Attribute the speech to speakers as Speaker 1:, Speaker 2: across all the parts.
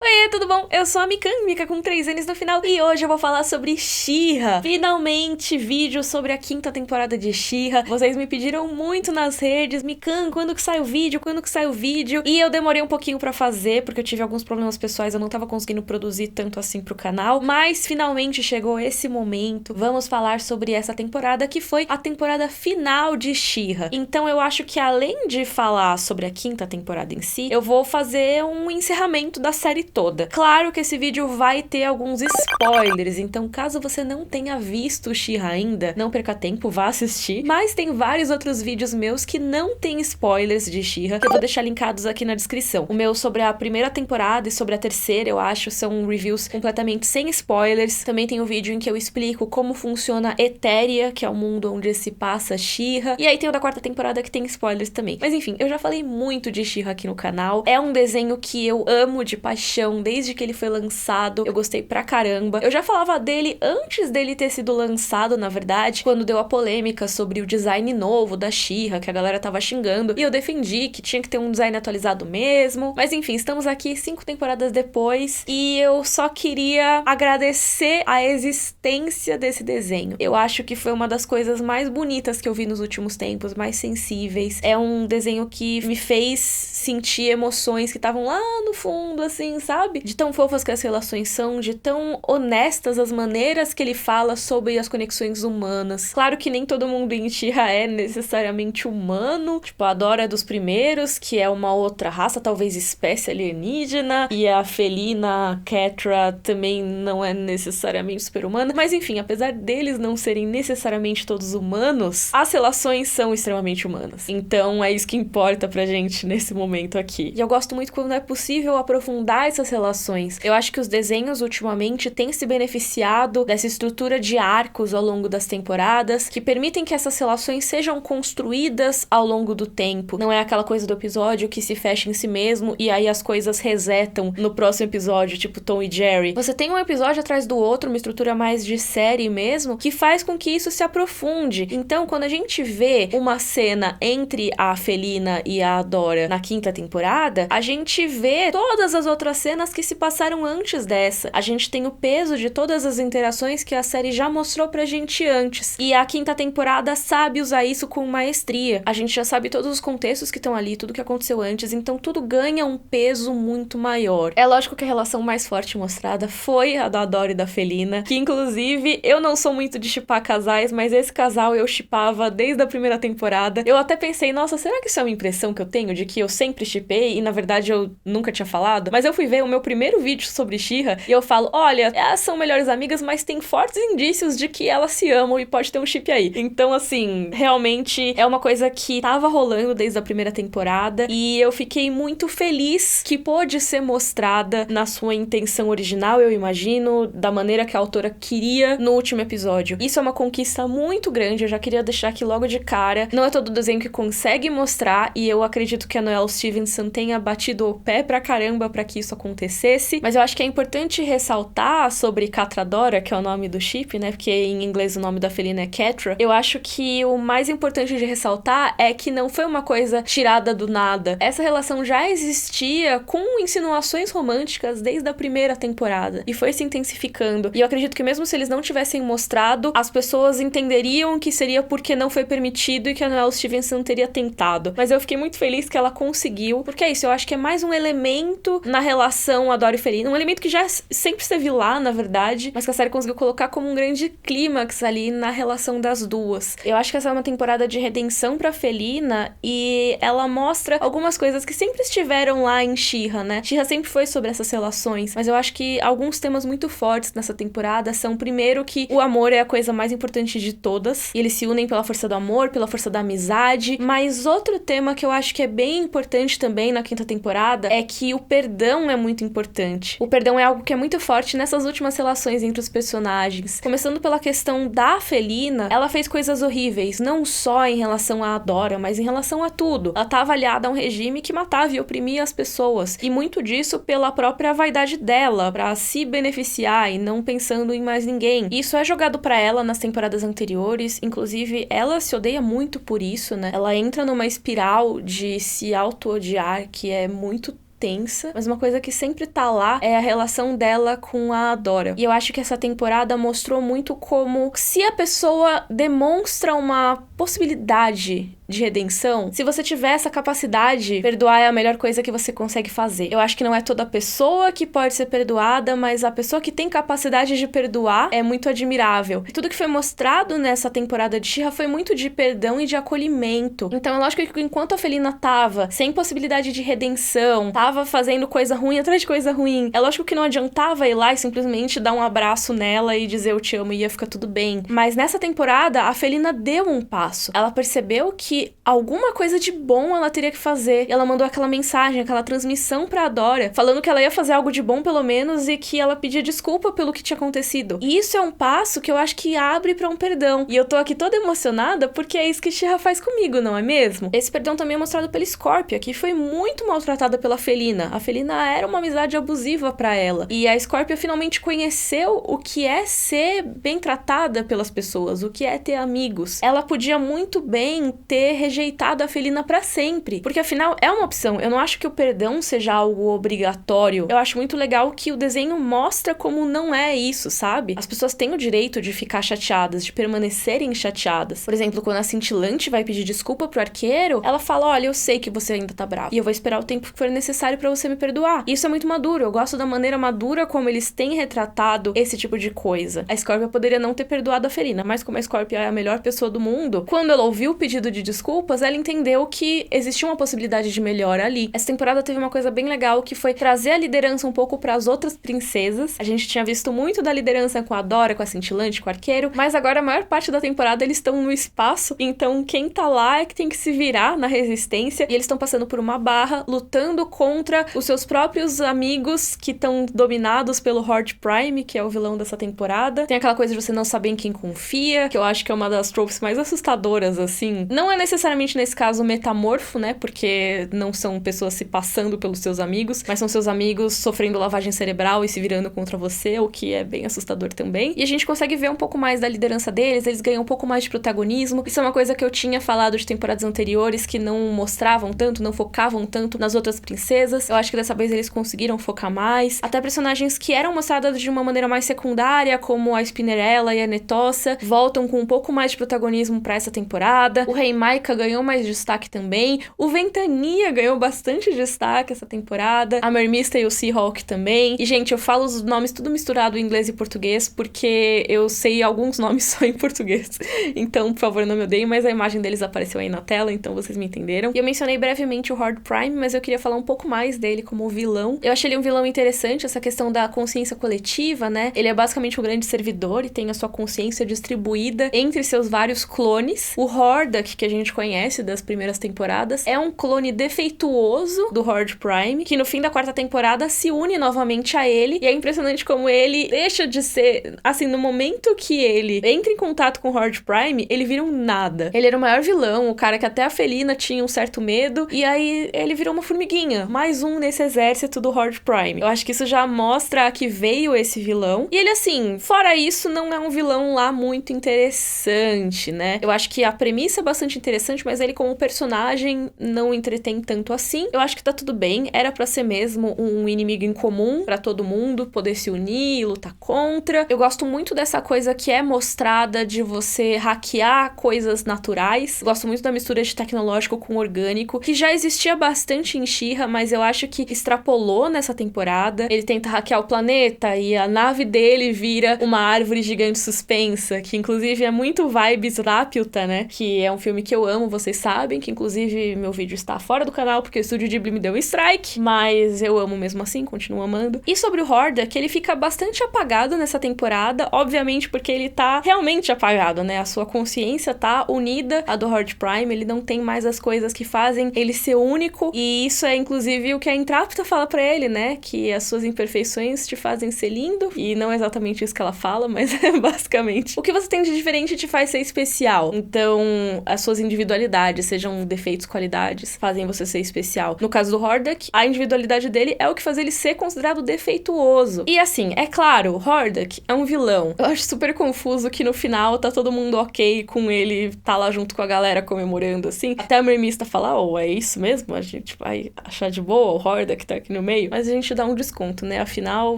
Speaker 1: Oiê, tudo bom? Eu sou a Mikan, Mika com 3 N's no final, e hoje eu vou falar sobre She-Ra. Finalmente, vídeo sobre a 5ª temporada de She-Ra. Vocês me pediram muito nas redes, Mikan, quando que sai o vídeo? Quando que sai o vídeo? E eu demorei um pouquinho pra fazer, porque eu tive alguns problemas pessoais, eu não tava conseguindo produzir tanto assim pro canal, mas finalmente chegou esse momento. Vamos falar sobre essa temporada, que foi a temporada final de She-Ra. Então eu acho que além de falar sobre a 5ª temporada em si, eu vou fazer um encerramento da série toda. Claro que esse vídeo vai ter alguns spoilers, então caso você não tenha visto She-Ra ainda, não perca tempo, vá assistir. Mas tem vários outros vídeos meus que não tem spoilers de She-Ra, que eu vou deixar linkados aqui na descrição. O meu sobre a 1ª temporada e sobre a 3ª, eu acho, são reviews completamente sem spoilers. Também tem um vídeo em que eu explico como funciona Etéria, que é o mundo onde se passa She-Ra. E aí tem o da 4ª temporada que tem spoilers também. Mas enfim, eu já falei muito de She-Ra aqui no canal. É um desenho que eu amo de paixão desde que ele foi lançado. Eu gostei pra caramba. Eu já falava dele antes dele ter sido lançado, na verdade, quando deu a polêmica sobre o design novo da She-Ra, que a galera tava xingando, e eu defendi que tinha que ter um design atualizado mesmo. Mas enfim, estamos aqui 5 temporadas depois, e eu só queria agradecer a existência desse desenho. Eu acho que foi uma das coisas mais bonitas que eu vi nos últimos tempos, mais sensíveis. É um desenho que me fez sentir emoções que estavam lá no fundo, assim, sabe? De tão fofas que as relações são, de tão honestas as maneiras que ele fala sobre as conexões humanas. Claro que nem todo mundo em She-Ra é necessariamente humano, tipo, a Dora é dos primeiros, que é uma outra raça, talvez espécie alienígena, e a felina Catra também não é necessariamente super-humana, mas enfim, apesar deles não serem necessariamente todos humanos, as relações são extremamente humanas. Então é isso que importa pra gente nesse momento aqui. E eu gosto muito quando é possível aprofundar essas relações. Eu acho que os desenhos ultimamente têm se beneficiado dessa estrutura de arcos ao longo das temporadas, que permitem que essas relações sejam construídas ao longo do tempo. Não é aquela coisa do episódio que se fecha em si mesmo e aí as coisas resetam no próximo episódio, tipo Tom e Jerry. Você tem um episódio atrás do outro, uma estrutura mais de série mesmo, que faz com que isso se aprofunde. Então, quando a gente vê uma cena entre a Felina e a Dora na 5ª temporada, a gente vê todas as outras cenas que se passaram antes dessa. A gente tem o peso de todas as interações que a série já mostrou pra gente antes. E a 5ª temporada sabe usar isso com maestria. A gente já sabe todos os contextos que estão ali, tudo que aconteceu antes, então tudo ganha um peso muito maior. É lógico que a relação mais forte mostrada foi a da Dora e da Felina, que inclusive eu não sou muito de shippar casais, mas esse casal eu shippava desde a 1ª temporada. Eu até pensei, nossa, será que isso é uma impressão que eu tenho de que eu sempre shippei e na verdade eu nunca tinha falado? Mas eu fui ver o meu primeiro vídeo sobre She-Ra e eu falo, olha, elas são melhores amigas, mas tem fortes indícios de que elas se amam e pode ter um chip aí. Então, assim, realmente é uma coisa que tava rolando desde a 1ª temporada e eu fiquei muito feliz que pôde ser mostrada na sua intenção original, eu imagino, da maneira que a autora queria no último episódio. Isso é uma conquista muito grande, eu já queria deixar aqui logo de cara. Não é todo desenho que consegue mostrar e eu acredito que a Noelle Stevenson tenha batido o pé pra caramba pra que isso acontecesse, mas eu acho que é importante ressaltar sobre Catradora, que é o nome do chip, né, porque em inglês o nome da felina é Catra. Eu acho que o mais importante de ressaltar é que não foi uma coisa tirada do nada. Essa relação já existia com insinuações românticas desde a 1ª temporada e foi se intensificando. E eu acredito que mesmo se eles não tivessem mostrado, as pessoas entenderiam que seria porque não foi permitido e que a Noelle Stevenson teria tentado. Mas eu fiquei muito feliz que ela conseguiu, porque é isso, eu acho que é mais um elemento na relação a Dora e Felina, um elemento que já sempre esteve lá, na verdade, mas que a série conseguiu colocar como um grande clímax ali na relação das duas. Eu acho que essa é uma temporada de redenção pra Felina e ela mostra algumas coisas que sempre estiveram lá em She-Ra, né? She-Ra sempre foi sobre essas relações, mas eu acho que alguns temas muito fortes nessa temporada são, primeiro, que o amor é a coisa mais importante de todas, e eles se unem pela força do amor, pela força da amizade, mas outro tema que eu acho que é bem importante também na 5ª temporada é que o perdão é muito importante. O perdão é algo que é muito forte nessas últimas relações entre os personagens. Começando pela questão da Felina, ela fez coisas horríveis, não só em relação à Dora, mas em relação a tudo. Ela tá aliada a um regime que matava e oprimia as pessoas, e muito disso pela própria vaidade dela, pra se beneficiar e não pensando em mais ninguém. Isso é jogado pra ela nas temporadas anteriores, inclusive ela se odeia muito por isso, né? Ela entra numa espiral de se auto-odiar que é muito tensa, mas uma coisa que sempre tá lá é a relação dela com a Adora. E eu acho que essa temporada mostrou muito como se a pessoa demonstra uma possibilidade de redenção, se você tiver essa capacidade, perdoar é a melhor coisa que você consegue fazer. Eu acho que não é toda pessoa que pode ser perdoada, mas a pessoa que tem capacidade de perdoar é muito admirável. E tudo que foi mostrado nessa temporada de She-Ra foi muito de perdão e de acolhimento. Então é lógico que enquanto a Felina tava sem possibilidade de redenção, tava fazendo coisa ruim atrás de coisa ruim, é lógico que não adiantava ir lá e simplesmente dar um abraço nela e dizer eu te amo e ia ficar tudo bem. Mas nessa temporada, a Felina deu um passo. Ela percebeu que alguma coisa de bom ela teria que fazer. E ela mandou aquela mensagem, aquela transmissão pra Adora, falando que ela ia fazer algo de bom pelo menos e que ela pedia desculpa pelo que tinha acontecido. E isso é um passo que eu acho que abre pra um perdão. E eu tô aqui toda emocionada porque é isso que She-Ra faz comigo, não é mesmo? Esse perdão também é mostrado pela Scorpia, que foi muito maltratada pela Felina. A Felina era uma amizade abusiva pra ela. E a Scorpia finalmente conheceu o que é ser bem tratada pelas pessoas, o que é ter amigos. Ela podia muito bem ter rejeitado a Felina pra sempre, porque afinal é uma opção. Eu não acho que o perdão seja algo obrigatório. Eu acho muito legal que o desenho mostra como não é isso, sabe? As pessoas têm o direito de ficar chateadas, de permanecerem chateadas. Por exemplo, quando a Cintilante vai pedir desculpa pro arqueiro, ela fala, olha, eu sei que você ainda tá bravo, e eu vou esperar o tempo que for necessário pra você me perdoar. E isso é muito maduro. Eu gosto da maneira madura como eles têm retratado esse tipo de coisa. A Scorpia poderia não ter perdoado a Felina, mas como a Scorpia é a melhor pessoa do mundo, quando ela ouviu o pedido de desculpas, ela entendeu que existia uma possibilidade de melhora ali. Essa temporada teve uma coisa bem legal, que foi trazer a liderança um pouco para as outras princesas. A gente tinha visto muito da liderança com a Dora, com a Cintilante, com o arqueiro, mas agora a maior parte da temporada eles estão no espaço, então quem tá lá é que tem que se virar na resistência, e eles estão passando por uma barra, lutando contra os seus próprios amigos que estão dominados pelo Horde Prime, que é o vilão dessa temporada. Tem aquela coisa de você não saber em quem confia, que eu acho que é uma das tropes mais assustadoras, assim. Não é necessariamente nesse caso metamorfo, né? Porque não são pessoas se passando pelos seus amigos, mas são seus amigos sofrendo lavagem cerebral e se virando contra você, o que é bem assustador também. E a gente consegue ver um pouco mais da liderança deles, eles ganham um pouco mais de protagonismo. Isso é uma coisa que eu tinha falado de temporadas anteriores, que não mostravam tanto, não focavam tanto nas outras princesas. Eu acho que dessa vez eles conseguiram focar mais. Até personagens que eram mostradas de uma maneira mais secundária, como a Spinnerella e a Netossa, voltam com um pouco mais de protagonismo pra essa temporada. O Rei Maika ganhou mais destaque também. O Ventania ganhou bastante destaque essa temporada. A Mermista e o Seahawk também. E, gente, eu falo os nomes tudo misturado em inglês e português, porque eu sei alguns nomes só em português. Então, por favor, não me odeiem, mas a imagem deles apareceu aí na tela, então vocês me entenderam. E eu mencionei brevemente o Horde Prime, mas eu queria falar um pouco mais dele como vilão. Eu achei ele um vilão interessante, essa questão da consciência coletiva, né? Ele é basicamente um grande servidor e tem a sua consciência distribuída entre seus vários clones. O Hordak, que a gente conhece das primeiras temporadas, é um clone defeituoso do Horde Prime, que no fim da quarta temporada se une novamente a ele, e é impressionante como ele deixa de ser, assim, no momento que ele entra em contato com o Horde Prime, ele vira um nada. Ele era o maior vilão, o cara que até a Felina tinha um certo medo, e aí ele virou uma formiguinha, mais um nesse exército do Horde Prime. Eu acho que isso já mostra a que veio esse vilão, e ele, assim, fora isso, não é um vilão lá muito interessante, né? Eu acho que a premissa é bastante interessante, mas ele como personagem não entretém tanto assim. Eu acho que tá tudo bem, era pra ser mesmo um inimigo em comum pra todo mundo poder se unir e lutar contra. Eu gosto muito dessa coisa que é mostrada de você hackear coisas naturais. Gosto muito da mistura de tecnológico com orgânico, que já existia bastante em She-Ra, mas eu acho que extrapolou nessa temporada. Ele tenta hackear o planeta e a nave dele vira uma árvore gigante suspensa, que inclusive é muito vibes Laputa, né? Que é um filme que eu amo, vocês sabem, que inclusive meu vídeo está fora do canal porque o Estúdio Ghibli me deu um strike, mas eu amo mesmo assim, continuo amando. E sobre o Hordak, ele fica bastante apagado nessa temporada, obviamente porque ele tá realmente apagado, né? A sua consciência tá unida à do Horde Prime, ele não tem mais as coisas que fazem ele ser único, e isso é inclusive o que a Entrapta fala pra ele, né? Que as suas imperfeições te fazem ser lindo, e não é exatamente isso que ela fala, mas é basicamente o que você tem de diferente te faz ser especial. Então, as suas individualidade, sejam defeitos, qualidades, fazem você ser especial. No caso do Hordak, a individualidade dele é o que faz ele ser considerado defeituoso. E assim, é claro, o Hordak é um vilão. Eu acho super confuso que no final tá todo mundo ok com ele tá lá junto com a galera comemorando, assim. Até a mermista fala, é isso mesmo? A gente vai achar de boa o Hordak tá aqui no meio? Mas a gente dá um desconto, né? Afinal,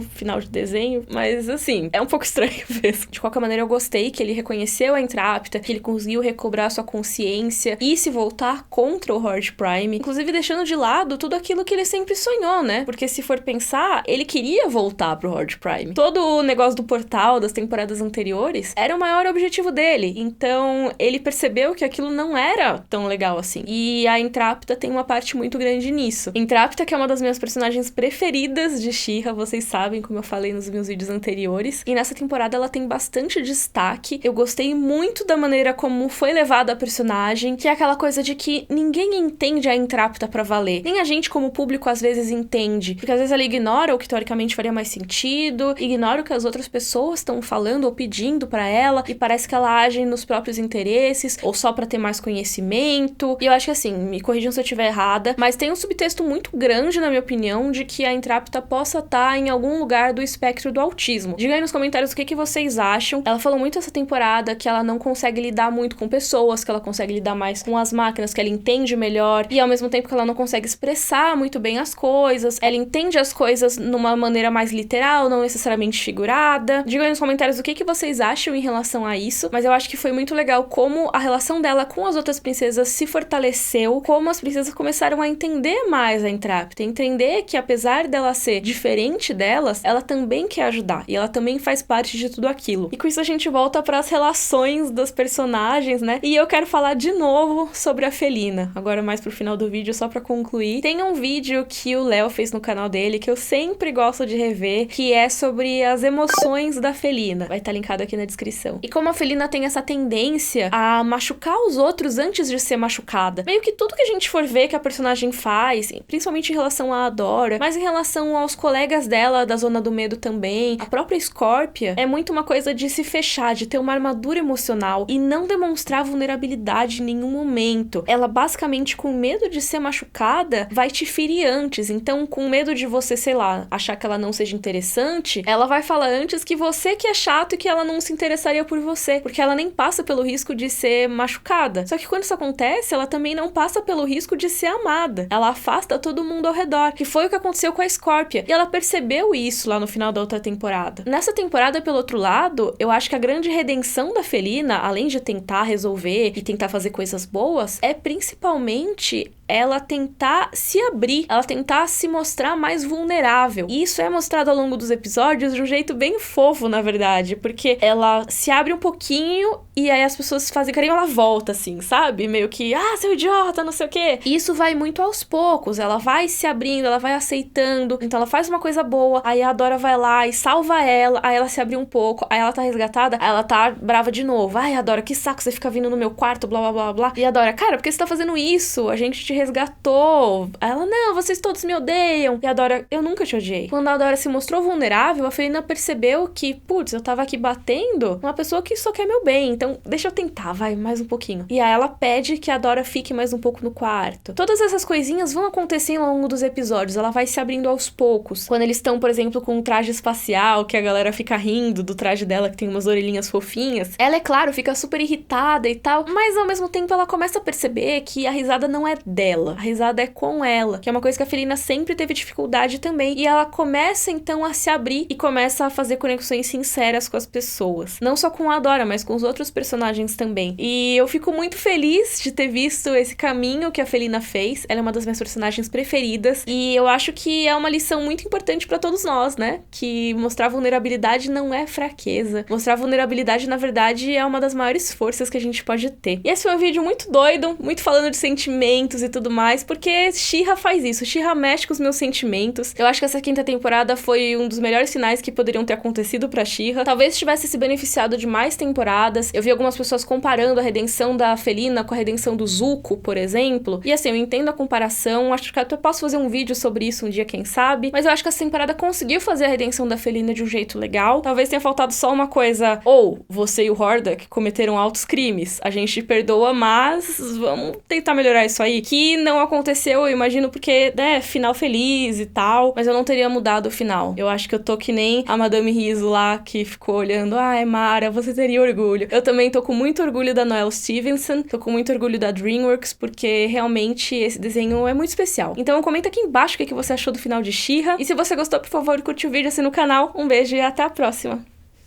Speaker 1: final de desenho. Mas assim, é um pouco estranho mesmo. De qualquer maneira, eu gostei que ele reconheceu a Entrapta, que ele conseguiu recobrar sua consciência e se voltar contra o Horde Prime. Inclusive, deixando de lado tudo aquilo que ele sempre sonhou, né? Porque se for pensar, ele queria voltar pro Horde Prime. Todo o negócio do portal das temporadas anteriores era o maior objetivo dele. Então, ele percebeu que aquilo não era tão legal assim. E a Entrapta tem uma parte muito grande nisso. Entrapta, que é uma das minhas personagens preferidas de She-Ra, vocês sabem, como eu falei nos meus vídeos anteriores. E nessa temporada ela tem bastante destaque. Eu gostei muito da maneira como foi levada a personagem, que é aquela coisa de que ninguém entende a Entrapta pra valer. Nem a gente, como público, às vezes entende. Porque às vezes ela ignora o que teoricamente faria mais sentido, ignora o que as outras pessoas estão falando ou pedindo pra ela, e parece que ela age nos próprios interesses, ou só pra ter mais conhecimento. E eu acho que assim, me corrijam se eu estiver errada, mas tem um subtexto muito grande, na minha opinião, de que a Entrapta possa estar em algum lugar do espectro do autismo. Diga aí nos comentários o que vocês acham. Ela falou muito essa temporada que ela não consegue lidar muito com pessoas, que ela consegue lidar mais com as máquinas, que ela entende melhor, e ao mesmo tempo que ela não consegue expressar muito bem as coisas. Ela entende as coisas numa maneira mais literal, não necessariamente figurada. Diga aí nos comentários o que vocês acham em relação a isso, mas eu acho que foi muito legal como a relação dela com as outras princesas se fortaleceu, como as princesas começaram a entender mais a Entrapta, entender que apesar dela ser diferente delas, ela também quer ajudar, e ela também faz parte de tudo aquilo. E com isso a gente volta para as relações das personagens, né? E eu quero falar de novo sobre a Felina, agora mais pro final do vídeo, só pra concluir. Tem um vídeo que o Léo fez no canal dele, que eu sempre gosto de rever, que é sobre as emoções da Felina. Vai estar linkado aqui na descrição. E como a Felina tem essa tendência a machucar os outros antes de ser machucada. Meio que tudo que a gente for ver que a personagem faz, principalmente em relação à Adora, mas em relação aos colegas dela da Zona do Medo também, a própria Scorpia, é muito uma coisa de se fechar, de ter uma armadura emocional e não demonstrar vulnerabilidade em nenhum momento. Ela basicamente, com medo de ser machucada, vai te ferir antes. Então, com medo de você, sei lá, achar que ela não seja interessante, ela vai falar antes que você que é chato e que ela não se interessaria por você, porque ela nem passa pelo risco de ser machucada. Só que quando isso acontece, ela também não passa pelo risco de ser amada. Ela afasta todo mundo ao redor, que foi o que aconteceu com a Scorpia. E ela percebeu isso lá no final da outra temporada. Nessa temporada, pelo outro lado, eu acho que a grande redenção da Felina, além de tentar resolver e tentar fazer coisas boas, é principalmente ela tentar se abrir, ela tentar se mostrar mais vulnerável. E isso é mostrado ao longo dos episódios de um jeito bem fofo, na verdade, porque ela se abre um pouquinho e aí as pessoas fazem carinho, ela volta assim, sabe? Meio que, seu idiota, não sei o quê. E isso vai muito aos poucos, ela vai se abrindo, ela vai aceitando, então ela faz uma coisa boa, aí a Adora vai lá e salva ela, aí ela se abre um pouco, aí ela tá resgatada, aí ela tá brava de novo. Adora, que saco, você fica vindo no meu quarto, blá, blá, blá, blá. E a Adora, cara, por que você tá fazendo isso? A gente te resgatou. Aí ela, não, vocês todos me odeiam. E a Adora, eu nunca te odiei. Quando a Adora se mostrou vulnerável, a Felina percebeu que, putz, eu tava aqui batendo uma pessoa que só quer meu bem, então deixa eu tentar, vai, mais um pouquinho. E aí ela pede que a Adora fique mais um pouco no quarto. Todas essas coisinhas vão acontecendo ao longo dos episódios, ela vai se abrindo aos poucos. Quando eles estão, por exemplo, com um traje espacial, que a galera fica rindo do traje dela, que tem umas orelhinhas fofinhas, ela, é claro, fica super irritada e tal, mas ao mesmo tempo ela começa a perceber que a risada não é dela, a risada é com ela, que é uma coisa que a Felina sempre teve dificuldade também, e ela começa então a se abrir e começa a fazer conexões sinceras com as pessoas, não só com a Adora, mas com os outros personagens também. E eu fico muito feliz de ter visto esse caminho que a Felina fez. Ela é uma das minhas personagens preferidas, e eu acho que é uma lição muito importante pra todos nós, né? Que mostrar vulnerabilidade não é fraqueza. Mostrar vulnerabilidade, na verdade, é uma das maiores forças que a gente pode ter. E esse foi um vídeo muito doido, muito falando de sentimentos e tudo mais, porque She-Ra faz isso. She-Ra mexe com os meus sentimentos. Eu acho que essa quinta temporada foi um dos melhores finais que poderiam ter acontecido pra She-Ra. Talvez tivesse se beneficiado de mais temporadas. Eu vi algumas pessoas comparando a redenção da Felina com a redenção do Zuko, por exemplo. E assim, eu entendo a comparação. Acho que até posso fazer um vídeo sobre isso um dia, quem sabe. Mas eu acho que essa temporada conseguiu fazer a redenção da Felina de um jeito legal. Talvez tenha faltado só uma coisa. Ou você e o Hordak cometeram altos crimes. A gente te perdoa, mas vamos tentar melhorar isso aí. Que não aconteceu, eu imagino, porque, né, final feliz e tal. Mas eu não teria mudado o final. Eu acho que eu tô que nem a Madame Riso lá, que ficou olhando. Ai, Mara, você teria orgulho. Eu também tô com muito orgulho da Noelle Stevenson. Tô com muito orgulho da DreamWorks, porque realmente esse desenho é muito especial. Então comenta aqui embaixo o que você achou do final de She-Ra. E se você gostou, por favor, curte o vídeo, assina o canal. Um beijo e até a próxima.